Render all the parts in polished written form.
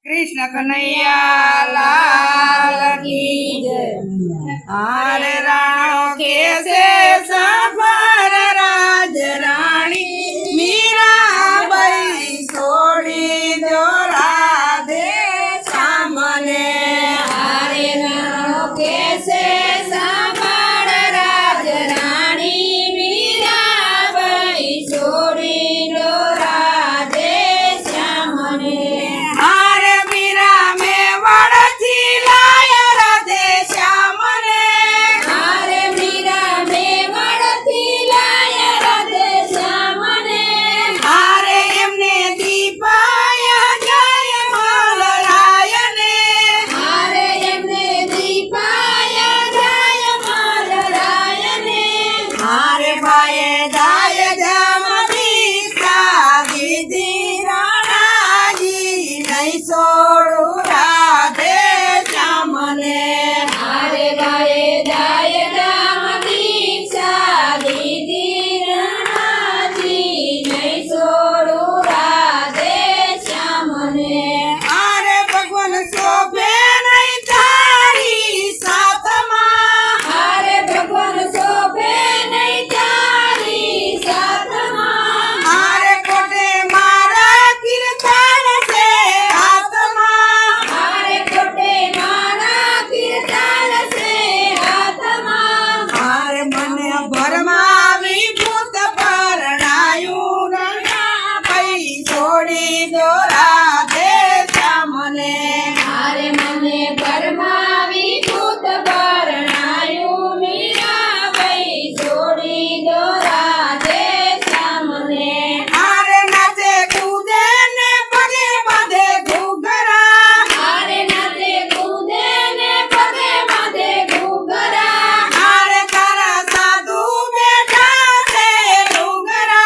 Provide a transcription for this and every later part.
कृष्ण कन्हैया लाल की जय। हरे राणो कैसे सफर राज रानी मीराबाई छोड़ी दो राधे सामने। हरे राणो कैसे सफर राज रानी मीराबाई छोड़ी दो राधे श्यामने। हरे मीरा में वड़ती लाया राधे श्यामने। हरे मीरा में वड़ती लाया राधे श्यामने। हरे एमने दीपाया जय मालरायने। हरे एमने दीपाया जय मालरायने। हरे भाई दाय जमती दीदी राणाजी नहीं छोड़ू राधे श्यामने। हरे भाई दाय दाम दीक्षा दीदी राणाजी नहीं छोड़ू राधे श्यामने। हरे भगवान शोभे नहीं तारी सातमा। हरे भगवान शोभे नहीं तारी सातमा। हरे कोटे मारा कीर्तन से आत्मा। हरे कोटे मारा कीर्तन से आत्मा। हरे मन भरमा विभूत परणायु रंगा पई छोड़ी दो राधे श्यामने। हरे मने परमावी भूत परणायु मीराबाई छोड़ी दो राधे श्यामने। हरे नाचे कूदे ने पगे बांधे घूघरा। हरे नाचे कूदे ने पगे बांधे घूघरा। हरे तारा साधु बेटा से डूंगरा।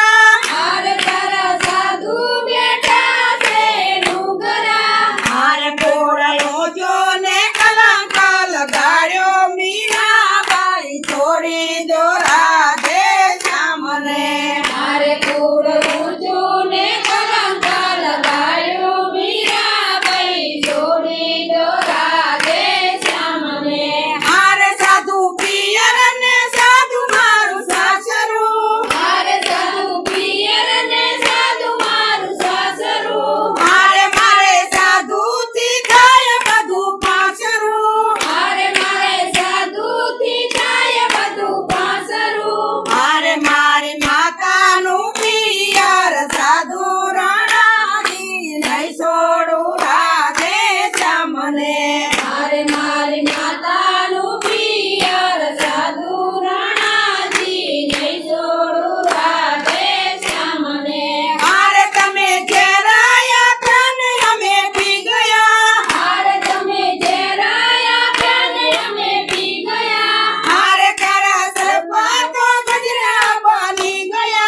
हरे तारा साधु बेटा से डूंगरा। हरे पोड़लो जो ने कलंक लगाड़ो मीराबाई छोड़ी दो राधे श्यामने। हरे कूड़ ऊंचो ने कलंक लगायो मीराबाई छोड़ी दो राधे श्यामने। हरे साधु पियर ने साधु मारू सासरू। हरे साधु पियर ने साधु मारू सासरू। हरे मारे साधु थी थाय बधु पासरू। हरे मारे साधु थी थाय बधु पासरू। हरे मारी मातानु पियर साधु राणाजी नहीं छोड़ू राधे श्यामने। हरे मारी मातानु पियर साधु राणाजी नहीं छोड़ू राधे श्यामने। हरे तमे घेराया तन हमें पी गया। हरे तमे जेराया प्याने हमें पी गया। हरे करा सर्पा तो गजरा बनी गया।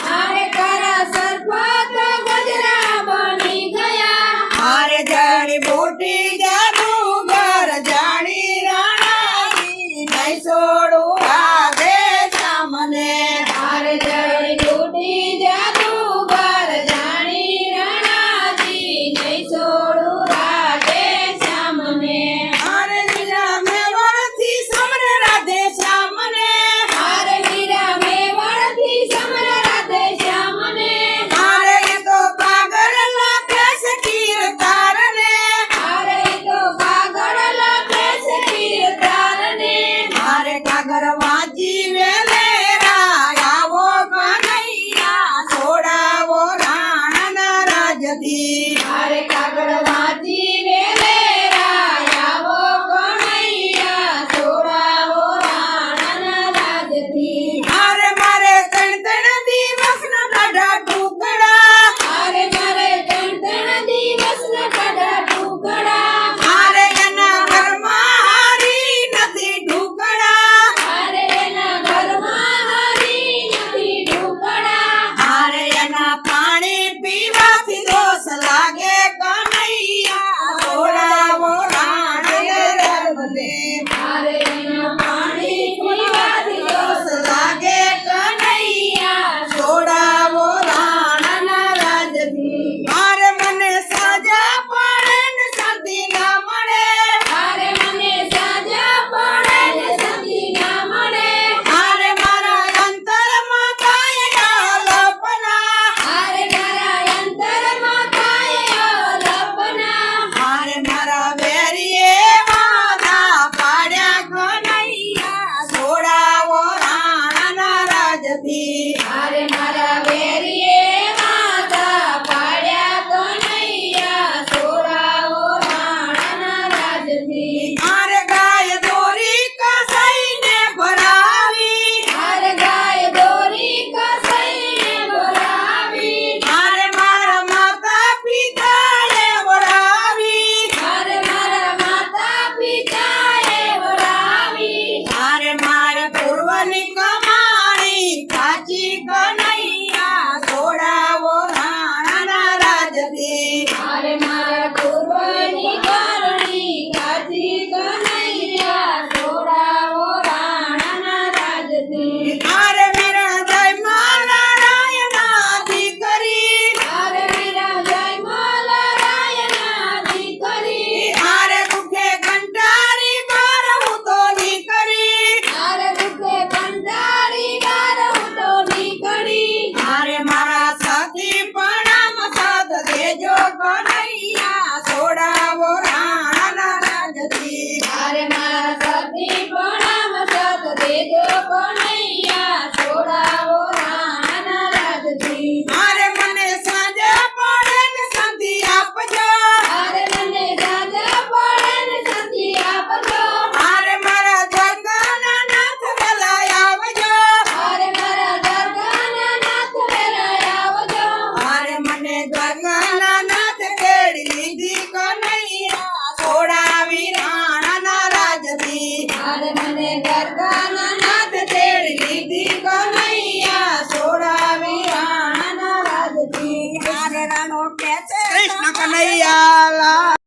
हरे करा सर्पा तो गजरा बनी गया। हरे जड़ी बूटी जादूगर जानी राणाजी नहीं छोड़ू राधे श्यामने। हरे जड़ी बूटी जादूगर जानी राणाजी नहीं छोड़ू राधे श्यामने। हरे मीरा में वरती समर राधे श्यामने। हरे मीरा में वरती समर राधे श्यामने। हरे ये तो पागल लाखे से कीर तारने। हरे રાણો કે છે કૃષ્ણ કનૈયા લાલ